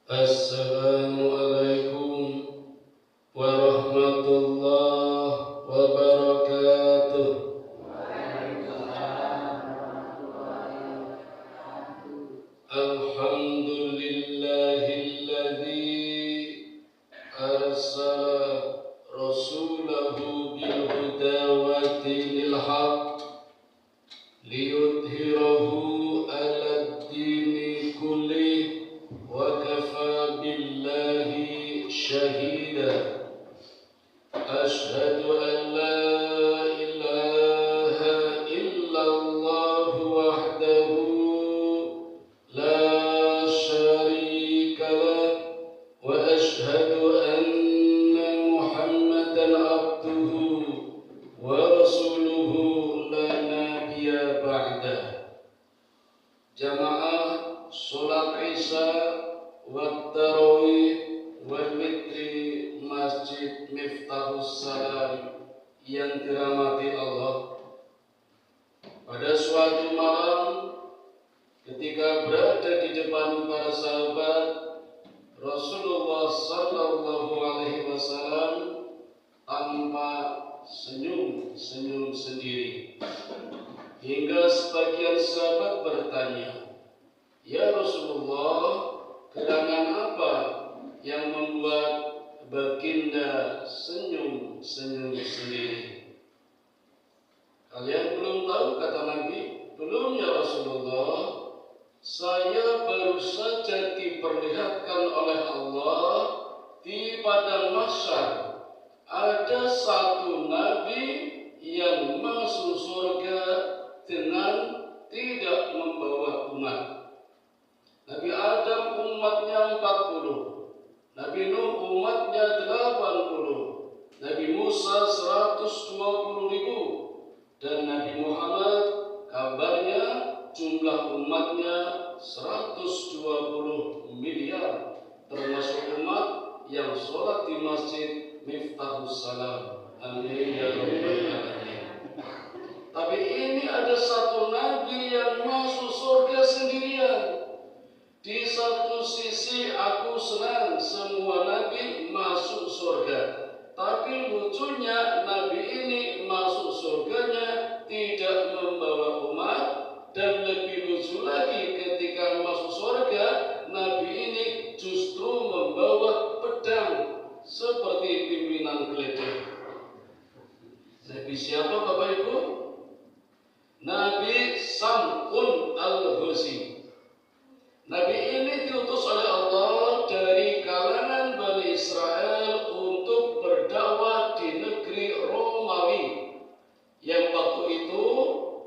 Assalamualaikum warahmatullahi wabarakatuh. Alhamdulillahilladzi arsala rasulahu bil huda wa dinil haq liyudhhirahu 'alad dini kullih wa kafa billahi syahida. Asyhadu an la ilaha illallah wahdahu la syarika lah wa asyhadu anna Muhammadan abduhu wa rasuluhu la nabiyya ba'dah. Jamaah salat Isya wa tarawih wal witri Masjid Miftahus Salam yang dirahmati Allah. Pada suatu malam ketika berada di depan para sahabat, Rasulullah sallallahu alaihi wasallam tampak senyum sendiri. Hingga sebagian sahabat bertanya, "Ya Rasulullah, gerangan apa yang membuat baginda senyum sendiri?" "Kalian belum tahu," kata Nabi. "Belum ya Rasulullah. Saya baru saja diperlihatkan oleh Allah di padang mahsyar ada satu nabi yang masuk surga dengan tidak membawa umat. Nabi Adam umatnya 40, Nabi Nuh umatnya 80, Nabi Musa 120.000, dan Nabi Muhammad kabarnya jumlah umatnya 120 miliar, termasuk umat yang sholat di Masjid Miftahus Salam. Amin ya rabbal alamin. Tapi ini ada satu nabi yang masuk surga sendirian. Di satu sisi aku senang semua nabi masuk surga, tapi lucunya nabi ini masuk surganya tidak membawa umat, dan lebih lucu lagi ketika masuk surga nabi ini justru membawa pedang seperti pimpinan geledek. Nabi siapa Bapak Ibu? Nabi Sam'un al-Husi. Nabi ini diutus oleh Allah dari kalangan Bani Israel untuk berdakwah di negeri Romawi, yang waktu itu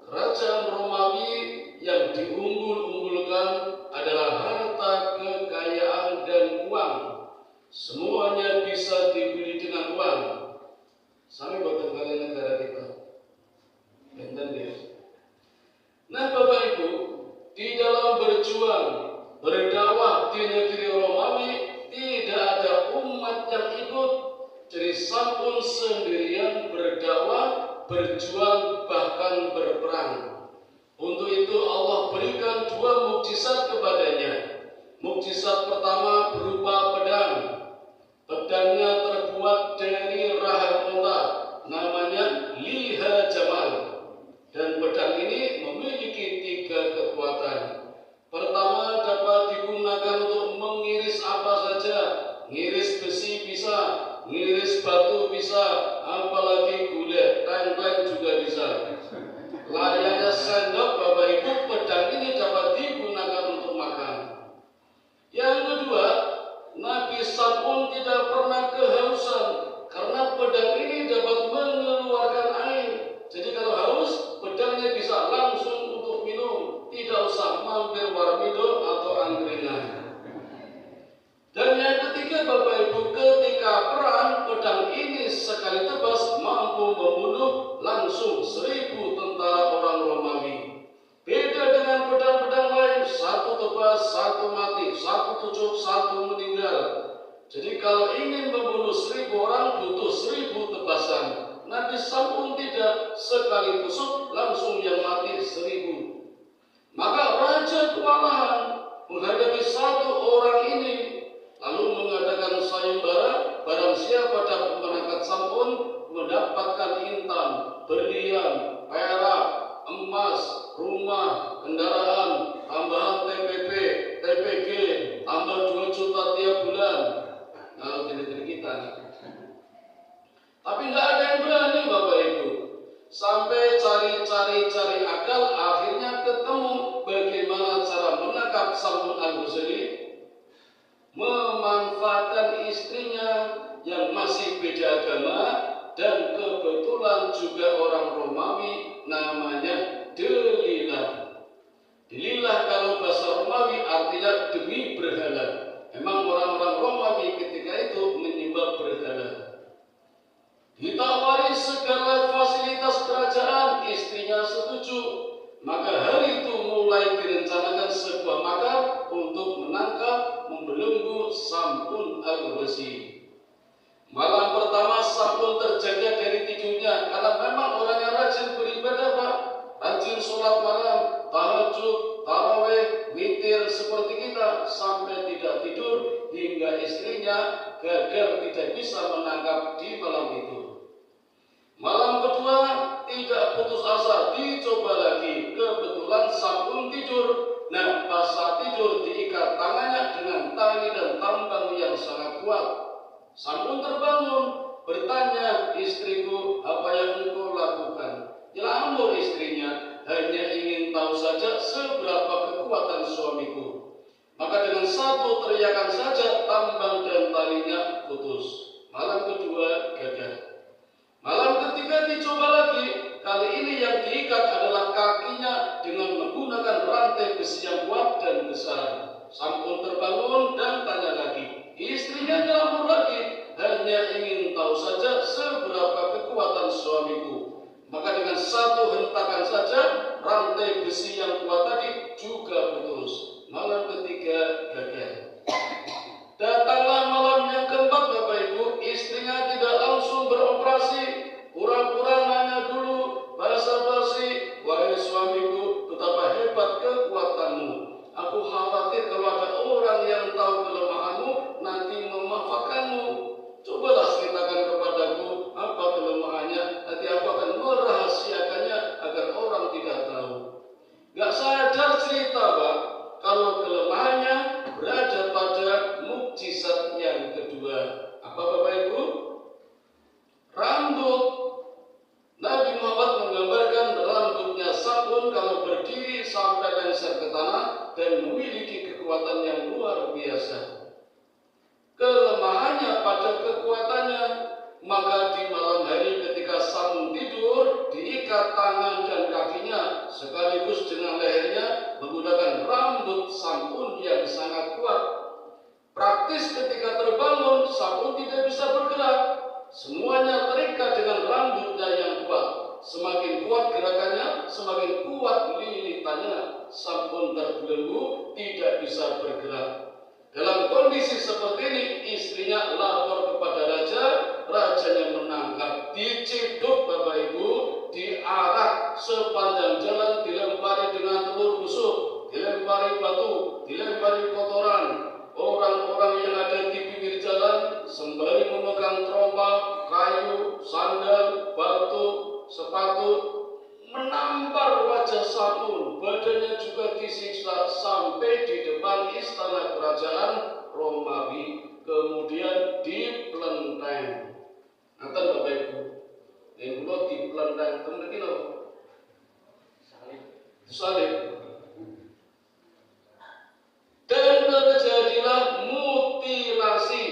kerajaan Romawi yang diunggul-unggulkan adalah harta, kekayaan, dan uang. Semuanya bisa dibeli dengan uang. Sampai buatan kalian negara kita. Benten ya. Nah Bapak Ibu, di dalam berjuang berdakwah di negeri Romawi tidak ada umat yang ikut. Jadi Sam'un sendirian berdakwah, berjuang, bahkan berperang. Untuk itu Allah berikan dua mukjizat kepadanya. Mukjizat pertama berupa pedang. Pedangnya terbuat dari rahang unta, namanya liha jamal. Dan pedang ini memiliki tiga kekuatan. Pertama, dapat digunakan untuk mengiris apa saja. Ngiris besi bisa, ngiris batu bisa, apalagi gula, tengkleng juga bisa. Layaknya sendok Bapak Ibu, pedang ini dapat digunakan untuk makan. Yang kedua, Nabi Sam'un tidak pernah kehausan karena pedang ini dapat mengeluarkan air. Jadi kalau haus, pedangnya bisa langsung untuk minum, tidak usah mampir warmindo atau angkringan. Dan yang ketiga Bapak Ibu, ketika perang, pedang ini sekali tebas mampu membunuh langsung 1.000 tentara orang Romawi. Beda dengan pedang-pedang lain, satu tebas, satu mati, satu tusuk, satu meninggal. Jadi kalau ingin membunuh 1.000 orang butuh 1.000 tebasan. Nabi Sam'un tidak, sekali tusuk langsung yang mati 1.000. Maka raja kewalahan menghadapi satu orang ini sayembara, barang siapa dapat menangkap sampun mendapatkan intan, berlian, perak, emas, rumah, kendaraan, tambahan TPP, TPG, tambah 2 juta tiap bulan. Kalau tidak kita. Tapi nggak ada yang berani Bapak Ibu. Sampai cari akal, akhirnya ketemu bagaimana cara menangkap Sampun Al-Ghazali. Memanfaatkan istrinya yang masih beda agama dan kebetulan juga orang Romawi, namanya Delilah. Delilah kalau bahasa Romawi artinya demi berhala. Memang orang-orang Romawi ketika itu menyembah berhala. Ditawari segala fasilitas kerajaan, istrinya setuju. Maka hari itu mulai direncanakan sebuah makar untuk menangkap, membelenggu Sampun Al-Ghazali. Malam pertama Sampun terjaga dari tidurnya karena memang orang yang rajin beribadah Pak, rajin sholat malam, tahajud, tarawih, witir seperti kita sampai tidak tidur hingga istrinya gagal tidak bisa menangkap di malam itu. Malam kedua tidak putus asa, dicoba lagi. Kebetulan Sampun tidur. Nah, pas saat tidur diikat tangannya dengan tali dan tambang yang sangat kuat. Sampun terbangun, bertanya, istriku, apa yang engkau lakukan? Dilamur istrinya, hanya ingin tahu saja seberapa kekuatan suamiku. Maka dengan satu teriakan saja tambang dan talinya putus. Malam kedua gagal. Malam ketiga dicoba lagi. Kali ini yang diikat adalah kakinya dengan menggunakan rantai besi yang kuat dan besar. Sampun terbangun dan tanya lagi. Istrinya dilamur lagi, hanya ingin tahu saja seberapa kekuatan suamiku. Maka dengan satu hentakan saja rantai besi yang kuat tadi juga putus. Malam ketiga gagal. Datanglah malam yang keempat Bapak Ibu, istrinya tidak langsung beroperasi, pura-pura nanya dulu, basa-basi, wahai suamiku, betapa hebat kekuatanmu. Aku khawatir kalau ada orang yang tahu kelemahanmu nanti memanfaatkanmu. Cobalah ceritakan kepadaku apa kelemahannya, nanti aku akan merahasiakannya agar orang tidak tahu. Gak sadar cerita Pak, kalau kelemahannya berada pada mukjizat yang kedua. Apa Bapak Ibu? Rambut. Nabi Muhammad menggambarkan rambutnya Sampun kalau berdiri sampai lengser ke tanah dan memiliki kekuatan yang luar biasa. Kelemahannya pada kekuatannya. Maka di malam hari ketika Sampun tidur, diikat tangan dan kakinya sekaligus dengan lehernya menggunakan rambut Sampun yang sangat kuat. Praktis ketika terbangun, Sampun tidak bisa bergerak. Semuanya terikat dengan rambutnya yang kuat. Semakin kuat gerakannya, semakin kuat lilitannya. Sampun terbelenggu, tidak bisa bergerak. Dalam kondisi seperti ini, istrinya lapor kepada raja. Rajanya menangkap, diciduk Bapak Ibu, diarak sepanjang jalan, dilempari dengan telur busuk, dilempari batu, dilempari kotoran. Orang-orang yang ada di pinggir jalan sembari memegang trompa, kayu, sandal, batu, sepatu, menampar wajah Sampun. Badannya juga disiksa sampai di depan istana kerajaan Romawi, kemudian dipelenteng. Nanti Bapak Ibu, yang dulu dipelenteng, teman-teman kita salib. Dan terjadilah mutilasi.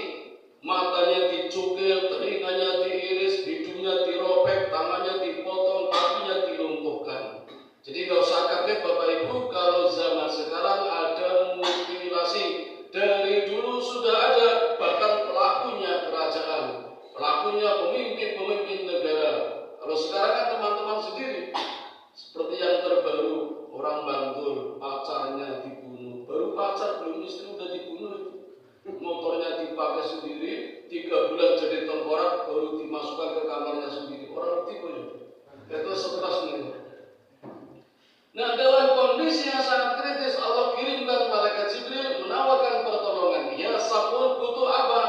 Matanya dicukil, telinganya diiris, hidungnya dirobek, tangannya dipotong, kakinya dilumpuhkan. Jadi gak usah kaget Bapak Ibu kalau zaman sekarang ada mutilasi. Dari dulu sudah ada, bahkan pelakunya kerajaan, pelakunya pemimpin-pemimpin negara. Kalau sekarang kan teman-teman sendiri, seperti yang terbaru, orang Bantul, pacarnya dibunuh. Baru pacar, belum istri udah dibunuh. Motornya dipakai sendiri, 3 bulan jadi tengkorak, baru dimasukkan ke kamarnya sendiri. Orang tipe itu sekeras ini. Nah, dalam kondisi yang sangat kritis, Allah kirimkan malaikat Jibril menawarkan pertolongan. Ya Sampun butuh apa?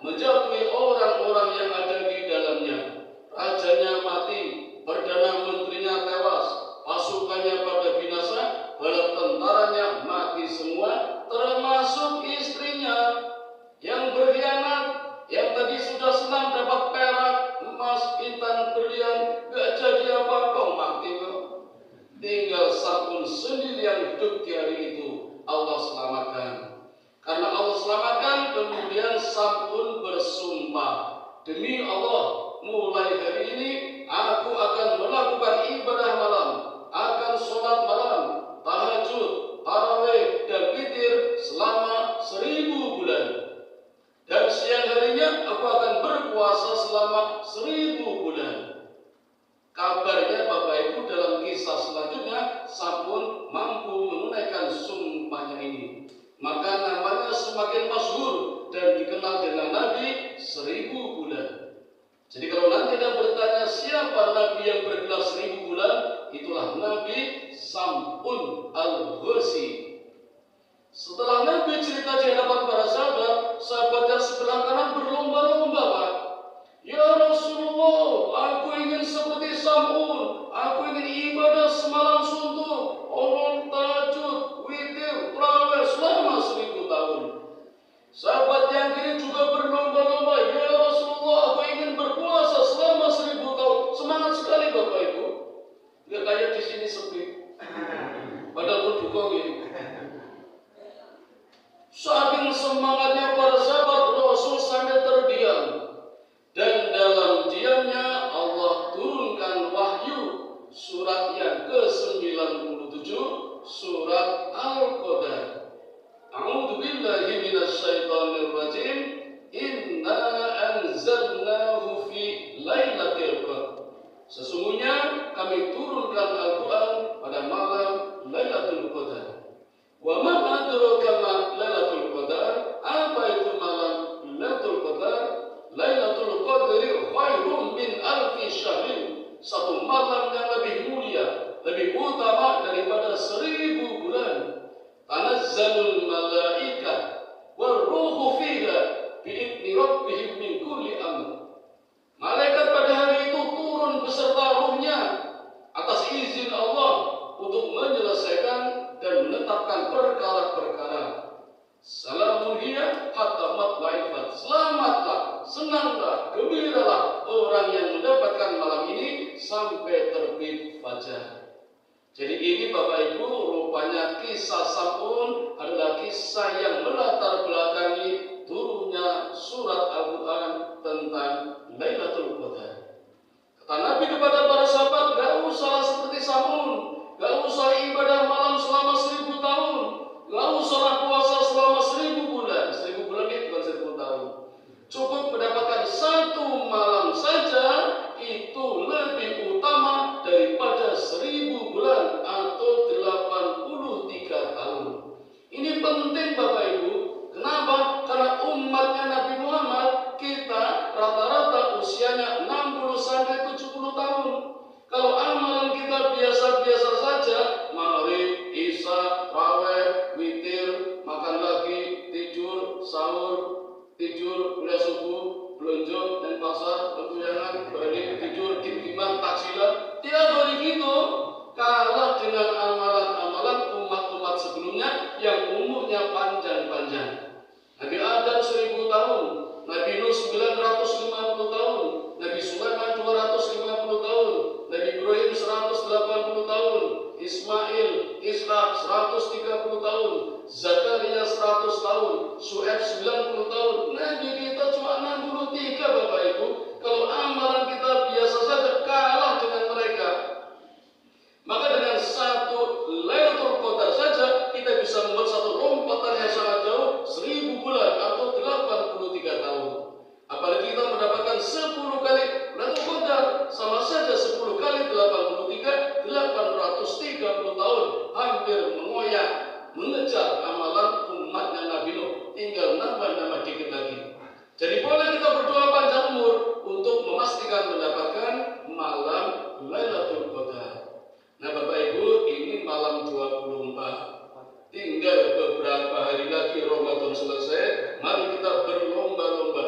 menjatuhi orang-orang yang ada di dalamnya. Rajanya mati, perdana menterinya tewas, pasukannya pada binasa, bala tentaranya mati semua, termasuk istrinya yang berkhianat, yang tadi sudah senang dapat perak, emas, intan, berlian, gak jadi apa-apa, mati kok. Tinggal Sam'un sendiri yang hidup di hari itu. Allah selamatkan. Karena Allah selamatkan, kemudian Sam'un bersumpah, demi Allah, mulai hari ini aku akan melakukan ibadah malam, akan sholat malam, tahajud, tarawih, dan witir selama 1000 bulan. Dan siang harinya aku akan berpuasa selama 1000 bulan. Kabarnya Bapak Ibu dalam kisah selanjutnya, Sam'un mampu menunaikan sumpahnya ini. Maka namanya semakin masyhur dan dikenal dengan Nabi 1000 bulan. Jadi kalau nanti Anda bertanya siapa Nabi yang bergelar 1000 bulan, itulah Nabi Sam'un al-Ghazi. Setelah Nabi cerita di hadapan para sahabat, sahabatnya sebelah kanan berlomba-lomba, Pak. Ya Rasulullah, aku ingin seperti Sam'un, aku ingin ibadah semalam suntuk, orang tahajud, witir, tarawih selama 1000 tahun. Sahabat yang kini juga berlomba-lomba, ya Rasulullah, aku ingin berpuasa selama 1000 tahun. Semangat sekali Bapak Ibu. Nggak kayak di sini sepi. Padahal pun dukung ini. Saking semangatnya para sahabat, Rasul sampai terdiam. Dan dalam diamnya Allah turunkan wahyu surat yang ke-97, surat Al-Qadar. A'udzu billahi minasyaitonir rajim. Inna anzalnahu fi lailatul qadar. Sesungguhnya kami turunkan Al-Qur'an pada malam Lailatul Qadar. Wa ma adraka ma Lailatul Qadar? Apa itu malam Lailatul Qadar? Lailatul Qadri khairum min alfi syahrin. Satu malam yang lebih mulia, lebih utama daripada 1000 bulan. Tanazzalul malaikat waruhu fiha bi'idni rabbihim min kulli amr. Malaikat pada hari itu turun beserta ruhnya atas izin Allah untuk menyelesaikan dan menetapkan perkara-perkara. Salamun hiya hatta matla'il fajr. Selamatlah, senanglah, gembiralah orang yang mendapatkan malam ini sampai terbit fajar. Jadi ini Bapak Ibu, rupanya kisah Sam'un adalah kisah yang melatar belakangi turunnya surat Al-Quran tentang Lailatul Qadar. Kata Nabi kepada para sahabat, gak usah seperti Sam'un, gak usah ibadah malam selama 1000 tahun, gak usah puasa selama 1000 bulan. 1000 bulan itu bukan 1000 tahun. Cukup mendapatkan satu malam saja, itu lebih utama daripada 1000 bulan atau 83 tahun. Ini penting Bapak Ibu. Kenapa? Karena umatnya Nabi Muhammad, kita rata-rata usianya 60 sampai 70 tahun. Kalau amalan kita biasa-biasa saja, maghrib, isya, raweh, witir, makan lagi, tidur, sahur, tidur, kuliah subuh, belanja dan pasar, pertuyangan, balik, tidur, kim-kiman, taksilan, tiap hari gitu, kalah dengan amalan-amalan umat-umat sebelumnya yang umurnya panjang-panjang. Nabi Adam 1000 tahun, Nabi Nuh 950 tahun, Nabi Sulaiman 250 tahun, Nabi Ibrahim 180 tahun, Ismail, Ishak 130 tahun, Zakaria 100 tahun, Syuaib 90 tahun. Nabi kita cuma 63 Bapak Ibu. Kalau amalan kita biasa saja, kalah dengan mereka. Maka dengan satu Lailatul Qadar saja kita bisa membuat satu lompatan yang sangat jauh, 1000 bulan atau 83 tahun. Apalagi kita mendapatkan 10 kali Lailatul Qadar, sama saja 10 kali 83, 830 tahun, hampir mengoyak, mengejar amalan umatnya Nabi Nuh. Tinggal nambah-nambah dikit lagi. Jadi boleh kita berdoa panjang umur untuk memastikan mendapatkan malam Lailatul Qadar. Nah Bapak Ibu, ini malam 24. Tinggal beberapa hari lagi Ramadan selesai. Mari kita berlomba-lomba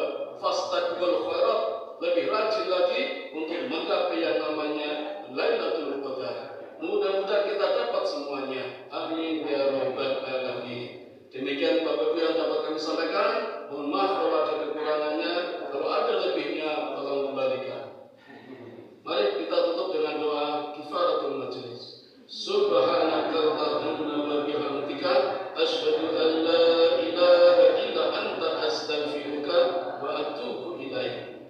sampaikan. Mohon maaf kalau ada kekurangannya. Kalau ada lebihnya, tolong kembalikan. Mari kita tutup dengan doa kifaratul majelis. Subhanakallahumma wa bihamdika asyhadu an la ilaha illa anta astaghfiruka wa atubu ilaik.